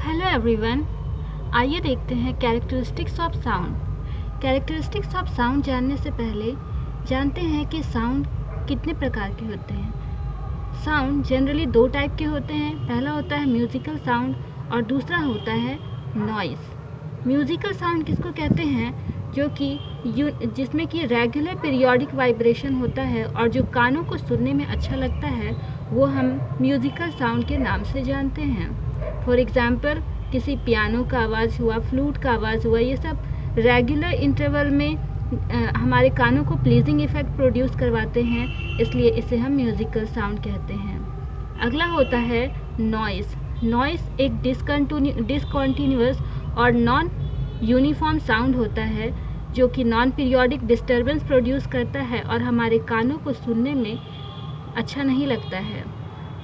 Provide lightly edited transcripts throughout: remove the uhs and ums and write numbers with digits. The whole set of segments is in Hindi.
हेलो एवरीवन, आइए देखते हैं characteristics of sound. Characteristics of sound जानने से पहले जानते हैं कि साउंड कितने प्रकार के होते हैं। साउंड जनरली दो टाइप के होते हैं। पहला होता है म्यूज़िकल साउंड और दूसरा होता है नॉइज़। म्यूज़िकल साउंड किसको कहते हैं? जो कि जिसमें कि रेगुलर पीरियोडिक वाइब्रेशन होता है और जो कानों को सुनने में अच्छा लगता है वो हम म्यूज़िकल साउंड के नाम से जानते हैं। फॉर एग्ज़ाम्पल, किसी पियानो का आवाज़ हुआ, फ्लूट का आवाज़ हुआ, ये सब रेगुलर इंटरवल में हमारे कानों को प्लीजिंग इफ़ेक्ट प्रोड्यूस करवाते हैं, इसलिए इसे हम म्यूज़िकल साउंड कहते हैं। अगला होता है नॉइज़। नॉइज़ एक डिसकंटिन्यूअस और नॉन यूनिफॉर्म साउंड होता है जो कि नॉन पीरियोडिक डिस्टर्बेंस प्रोड्यूस करता है और हमारे कानों को सुनने में अच्छा नहीं लगता है।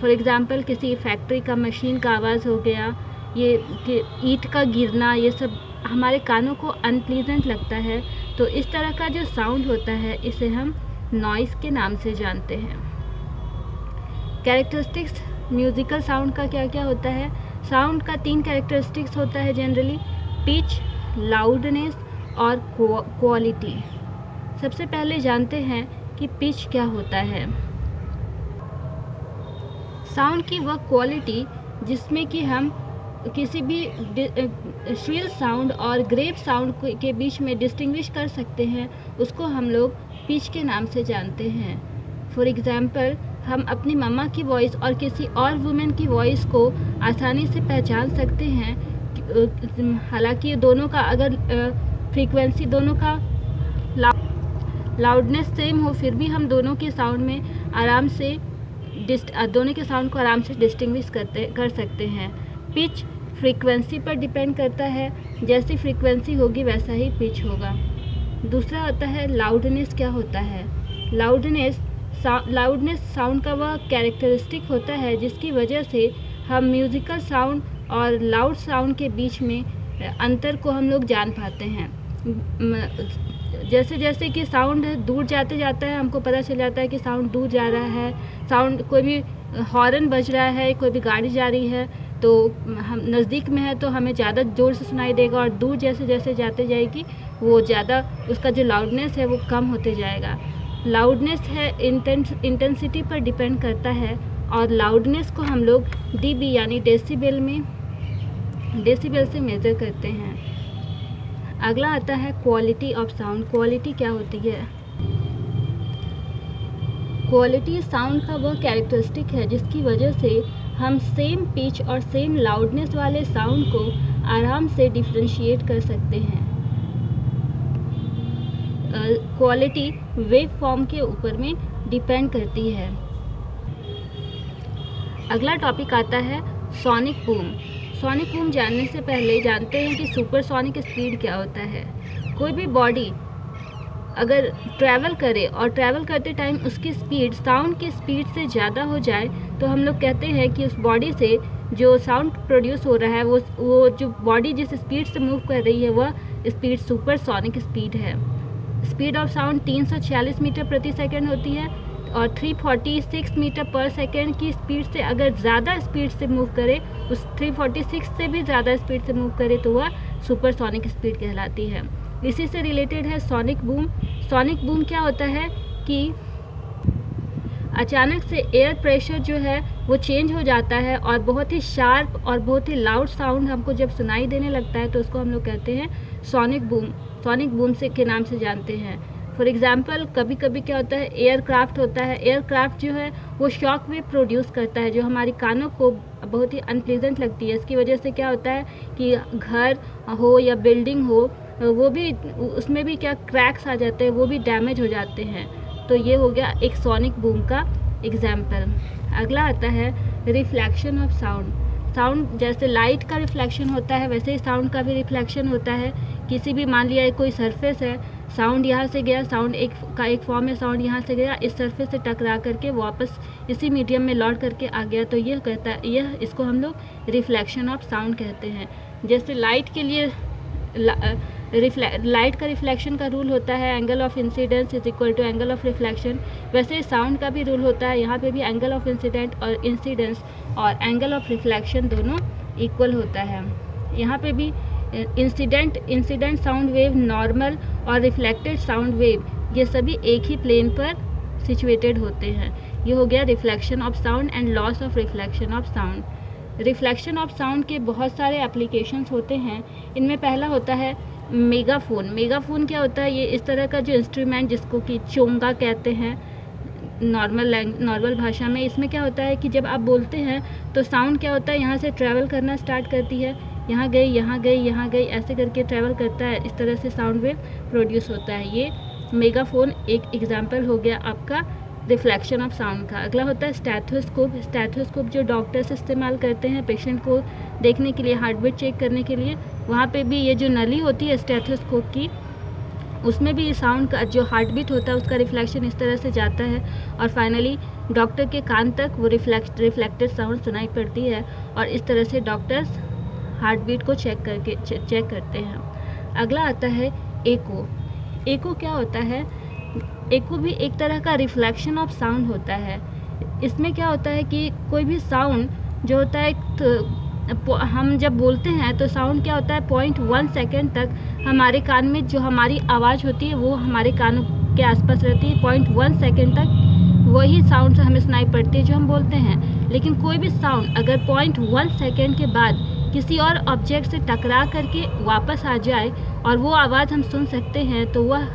फॉर एग्ज़ाम्पल, किसी फैक्ट्री का मशीन का आवाज़ हो गया, ये कि ईंट का गिरना, ये सब हमारे कानों को अनप्लीजेंट लगता है। तो इस तरह का जो साउंड होता है इसे हम नॉइज़ के नाम से जानते हैं। कैरेक्टरिस्टिक्स म्यूज़िकल साउंड का क्या क्या होता है? साउंड का 3 कैरेक्टरिस्टिक्स होता है जनरली: पिच, लाउडनेस और क्वालिटी। सबसे पहले जानते हैं कि पिच क्या होता है। साउंड की वह क्वालिटी जिसमें कि हम किसी भी श्रिल साउंड और ग्रेव साउंड के बीच में डिस्टिंग्विश कर सकते हैं, उसको हम लोग पिच के नाम से जानते हैं। फॉर एग्ज़ाम्पल, हम अपनी मम्मा की वॉइस और किसी और वुमेन की वॉइस को आसानी से पहचान सकते हैं। हालांकि दोनों का अगर फ्रीक्वेंसी दोनों का लाउडनेस सेम हो, फिर भी हम दोनों के साउंड में आराम से दोनों के साउंड को आराम से डिस्टिंग्विश कर सकते हैं। पिच फ्रीक्वेंसी पर डिपेंड करता है, जैसी फ्रीक्वेंसी होगी वैसा ही पिच होगा। दूसरा होता है लाउडनेस। क्या होता है लाउडनेस? लाउडनेस साउंड का वह कैरेक्टरिस्टिक होता है जिसकी वजह से हम म्यूज़िकल साउंड और लाउड साउंड के बीच में अंतर को हम लोग जान पाते हैं। जैसे जैसे कि साउंड दूर जाते जाता है, हमको पता चल जाता है कि साउंड दूर जा रहा है। साउंड, कोई भी हॉर्न बज रहा है, कोई भी गाड़ी जा रही है, तो हम नज़दीक में है तो हमें ज़्यादा ज़ोर से सुनाई देगा, और दूर जैसे जैसे जाते जाएगी वो ज़्यादा, उसका जो लाउडनेस है वो कम होते जाएगा। लाउडनेस है इंटेंसिटी पर डिपेंड करता है, और लाउडनेस को हम लोग डीबी यानी डेसिबल से मेज़र करते हैं। अगला आता है क्वालिटी ऑफ साउंड। क्वालिटी क्या होती है? क्वालिटी साउंड का वह कैरेक्टरिस्टिक है जिसकी वजह से हम सेम पिच और सेम लाउडनेस वाले साउंड को आराम से डिफ्रेंशिएट कर सकते हैं। क्वालिटी वेव फॉर्म के ऊपर में डिपेंड करती है। अगला टॉपिक आता है सोनिक बूम। सोनिक बूम जानने से पहले जानते हैं कि सुपरसोनिक स्पीड क्या होता है। कोई भी बॉडी अगर ट्रैवल करे और ट्रैवल करते टाइम उसकी स्पीड साउंड की स्पीड से ज़्यादा हो जाए तो हम लोग कहते हैं कि उस बॉडी से जो साउंड प्रोड्यूस हो रहा है वो जो बॉडी जिस स्पीड से मूव कर रही है वह स्पीड सुपरसोनिक स्पीड है। स्पीड ऑफ साउंड 346 मीटर प्रति सेकंड होती है, और 346 मीटर पर सेकंड की स्पीड से अगर ज़्यादा स्पीड से मूव करे, उस 346 से भी ज़्यादा स्पीड से मूव करे तो वह सुपरसोनिक स्पीड कहलाती है। इसी से रिलेटेड है सोनिक बूम। सोनिक बूम क्या होता है कि अचानक से एयर प्रेशर जो है वो चेंज हो जाता है और बहुत ही शार्प और बहुत ही लाउड साउंड हमको जब सुनाई देने लगता है तो उसको हम लोग कहते हैं सोनिक बूम। सोनिक बूम से के नाम से जानते हैं। फॉर एग्ज़ाम्पल, कभी कभी क्या होता है, एयरक्राफ्ट होता है। एयरक्राफ्ट जो है वो शॉक वेव प्रोड्यूस करता है जो हमारी कानों को बहुत ही अनप्लीजेंट लगती है। इसकी वजह से क्या होता है कि घर हो या बिल्डिंग हो, वो भी उसमें भी क्या क्रैक्स आ जाते हैं, वो भी डैमेज हो जाते हैं। तो ये हो गया एक सोनिक बूम का एग्जाम्पल। अगला आता है रिफ्लेक्शन ऑफ साउंड। साउंड जैसे लाइट का रिफ्लेक्शन होता है वैसे ही साउंड का भी रिफ्लेक्शन होता है। किसी भी, मान लिया कोई सरफेस है, साउंड यहाँ से गया, साउंड एक फॉर्म में साउंड यहाँ से गया, इस सरफेस से टकरा करके वापस इसी मीडियम में लौट करके आ गया, तो इसको हम लोग रिफ्लेक्शन ऑफ साउंड कहते हैं। जैसे लाइट के लिए लाइट का रिफ्लेक्शन का रूल होता है angle of incidence is equal to angle of reflection, वैसे साउंड का भी रूल होता है। यहाँ पे भी एंगल ऑफ इंसिडेंस और एंगल ऑफ रिफ्लेक्शन दोनों इक्वल होता है। यहाँ पे भी इंसिडेंट साउंड वेव, नॉर्मल और रिफ्लेक्टेड साउंड वेव, ये सभी एक ही प्लेन पर सिचुएटेड होते हैं। ये हो गया reflection of sound and loss of reflection of sound. Reflection of sound के बहुत सारे एप्लीकेशंस होते हैं। इनमें पहला होता है मेगाफोन। मेगाफोन क्या होता है? ये इस तरह का जो इंस्ट्रूमेंट जिसको कि चोंगा कहते हैं नॉर्मल भाषा में, इसमें क्या होता है कि जब आप बोलते हैं तो साउंड क्या होता है, यहाँ से ट्रैवल करना स्टार्ट करती है, यहाँ गई, यहाँ गई, यहाँ गई, ऐसे करके ट्रैवल करता है। इस तरह से साउंड वेव प्रोड्यूस होता है। ये मेगाफोन एक एग्जाम्पल हो गया आपका रिफ्लेक्शन ऑफ साउंड का। अगला होता है स्टेथोस्कोप। स्टेथोस्कोप जो डॉक्टर्स इस्तेमाल करते हैं पेशेंट को देखने के लिए, हार्ट बीट चेक करने के लिए। वहाँ पे भी ये जो नली होती है स्टेथोस्कोप की, उसमें भी साउंड का जो हार्ट बीट होता है उसका रिफ्लेक्शन इस तरह से जाता है और फाइनली डॉक्टर के कान तक वो रिफ्लेक्टेड साउंड सुनाई पड़ती है और इस तरह से डॉक्टर्स हार्ट बीट को चेक करते हैं। अगला आता है एको। एको क्या होता है? एको भी एक तरह का रिफ्लेक्शन ऑफ साउंड होता है। इसमें क्या होता है कि कोई भी साउंड जो होता है, हम जब बोलते हैं तो साउंड क्या होता है, 0.1 सेकेंड तक हमारे कान में जो हमारी आवाज़ होती है वो हमारे कानों के आसपास रहती है। 0.1 सेकेंड तक वही साउंड हमें सुनाई पड़ती है जो हम बोलते हैं। लेकिन कोई भी साउंड अगर 0.1 सेकेंड के बाद किसी और ऑब्जेक्ट से टकरा करके वापस आ जाए और वो आवाज़ हम सुन सकते हैं, तो वह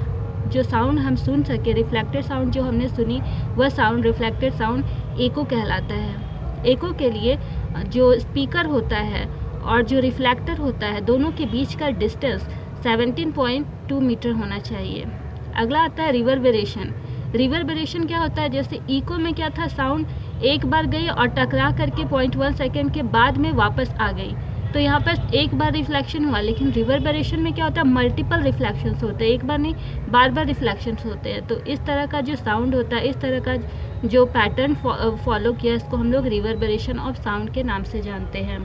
जो साउंड हम सुन सके, रिफ्लेक्टेड साउंड जो हमने सुनी, वह साउंड रिफ्लेक्टेड साउंड एको कहलाता है। एको के लिए जो स्पीकर होता है और जो रिफ्लेक्टर होता है, दोनों के बीच का डिस्टेंस 17.2 मीटर होना चाहिए। अगला आता है रिवर्बरेशन। रिवर्बरेशन क्या होता है? जैसे इको में क्या था, साउंड एक बार गई और टकरा करके 0.1 सेकेंड के बाद में वापस आ गई, तो यहाँ पर एक बार रिफ्लेक्शन हुआ। लेकिन रिवर्बरेशन में क्या होता है, मल्टीपल रिफ्लेक्शंस होते हैं, एक बार नहीं बार बार रिफ्लेक्शंस होते हैं। तो इस तरह का जो साउंड होता है, इस तरह का जो पैटर्न फॉलो किया, इसको हम लोग रिवर्बरेशन ऑफ साउंड के नाम से जानते हैं।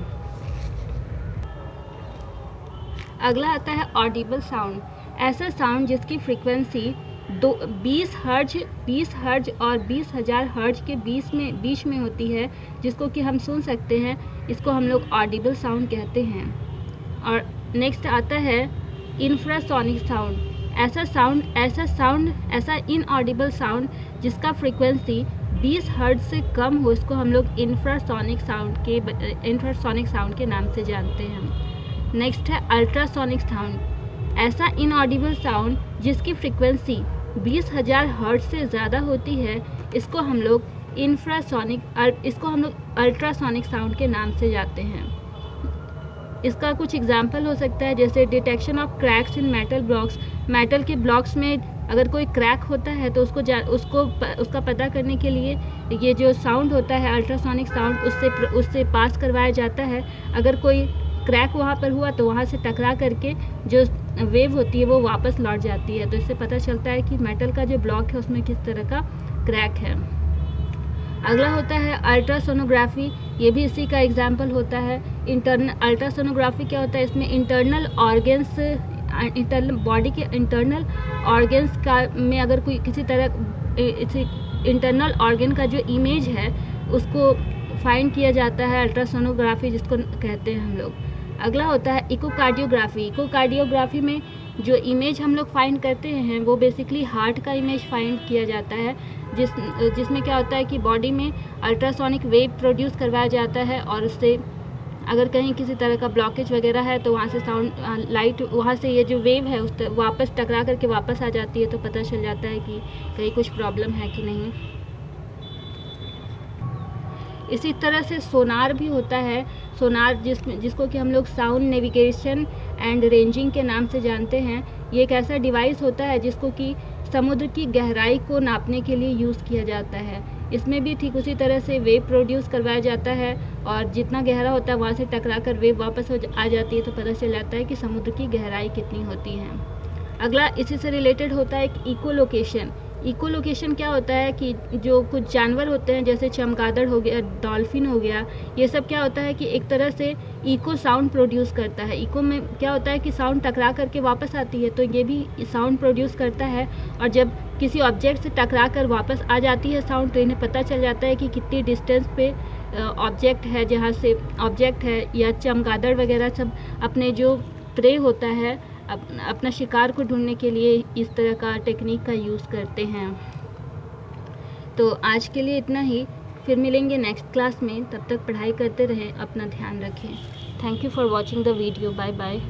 अगला आता है ऑडिबल साउंड। ऐसा साउंड जिसकी फ्रीक्वेंसी 20 हर्ज और 20,000 हर्ज के बीच में होती है, जिसको कि हम सुन सकते हैं, इसको हम लोग ऑडिबल साउंड कहते हैं। और नेक्स्ट आता है इंफ्रासोनिक साउंड। ऐसा इनऑडिबल साउंड जिसका फ्रीक्वेंसी 20 हर्ज से कम हो, इसको हम लोग इंफ्रासोनिक साउंड के नाम से जानते हैं। नेक्स्ट है अल्ट्रासोनिक साउंड। ऐसा इनऑडिबल साउंड जिसकी फ्रीक्वेंसी 20,000 हर्ट्ज से ज़्यादा होती है, इसको हम लोग अल्ट्रासोनिक साउंड के नाम से जानते हैं। इसका कुछ एग्जाम्पल हो सकता है, जैसे detection of cracks in metal blocks. Metal के ब्लॉक्स में अगर कोई क्रैक होता है तो उसका पता करने के लिए ये जो साउंड होता है अल्ट्रासोनिक साउंड, उससे पास करवाया जाता है। अगर कोई क्रैक वहाँ पर हुआ तो वहाँ से टकरा करके जो वेव होती है वो वापस लौट जाती है, तो इससे पता चलता है कि मेटल का जो ब्लॉक है उसमें किस तरह का क्रैक है। अगला होता है अल्ट्रासोनोग्राफी। ये भी इसी का एग्जाम्पल होता है। अल्ट्रासोनोग्राफी क्या होता है? इसमें बॉडी के इंटरनल ऑर्गन्स का में अगर कोई किसी तरह इंटरनल ऑर्गन का जो इमेज है उसको फाइंड किया जाता है, अल्ट्रासोनोग्राफी जिसको कहते हैं हम लोग। अगला होता है इकोकार्डियोग्राफी। इकोकार्डियोग्राफी में जो इमेज हम लोग फाइंड करते हैं वो बेसिकली हार्ट का इमेज फाइंड किया जाता है, जिसमें क्या होता है कि बॉडी में अल्ट्रासोनिक वेव प्रोड्यूस करवाया जाता है और उससे अगर कहीं किसी तरह का ब्लॉकेज वगैरह है तो वहाँ से साउंड लाइट, वहाँ से ये जो वेव है उस वापस टकरा करके वापस आ जाती है, तो पता चल जाता है कि कहीं कुछ प्रॉब्लम है कि नहीं। इसी तरह से सोनार भी होता है। सोनार जिसको कि हम लोग साउंड नेविगेशन एंड रेंजिंग के नाम से जानते हैं। ये एक ऐसा डिवाइस होता है जिसको कि समुद्र की गहराई को नापने के लिए यूज़ किया जाता है। इसमें भी ठीक उसी तरह से वेव प्रोड्यूस करवाया जाता है और जितना गहरा होता है वहाँ से टकरा कर वेव वापस आ जाती है, तो पता चल जाता है कि समुद्र की गहराई कितनी होती है। अगला इसी से रिलेटेड होता है एक इकोलोकेशन। इकोलोकेशन क्या होता है कि जो कुछ जानवर होते हैं जैसे चमगादड़ हो गया, डॉल्फिन हो गया, ये सब क्या होता है कि एक तरह से इको साउंड प्रोड्यूस करता है। इको में क्या होता है कि साउंड टकरा करके वापस आती है, तो ये भी साउंड प्रोड्यूस करता है और जब किसी ऑब्जेक्ट से टकरा कर वापस आ जाती है साउंड, तो इन्हें पता चल जाता है कि कितनी डिस्टेंस पे ऑब्जेक्ट है, जहाँ से ऑब्जेक्ट है या चमगादड़ वगैरह सब अपने जो प्रे होता है अपना शिकार को ढूंढने के लिए इस तरह का टेक्निक का यूज़ करते हैं। तो आज के लिए इतना ही, फिर मिलेंगे नेक्स्ट क्लास में। तब तक पढ़ाई करते रहें, अपना ध्यान रखें। Thank you for watching the video. Bye bye.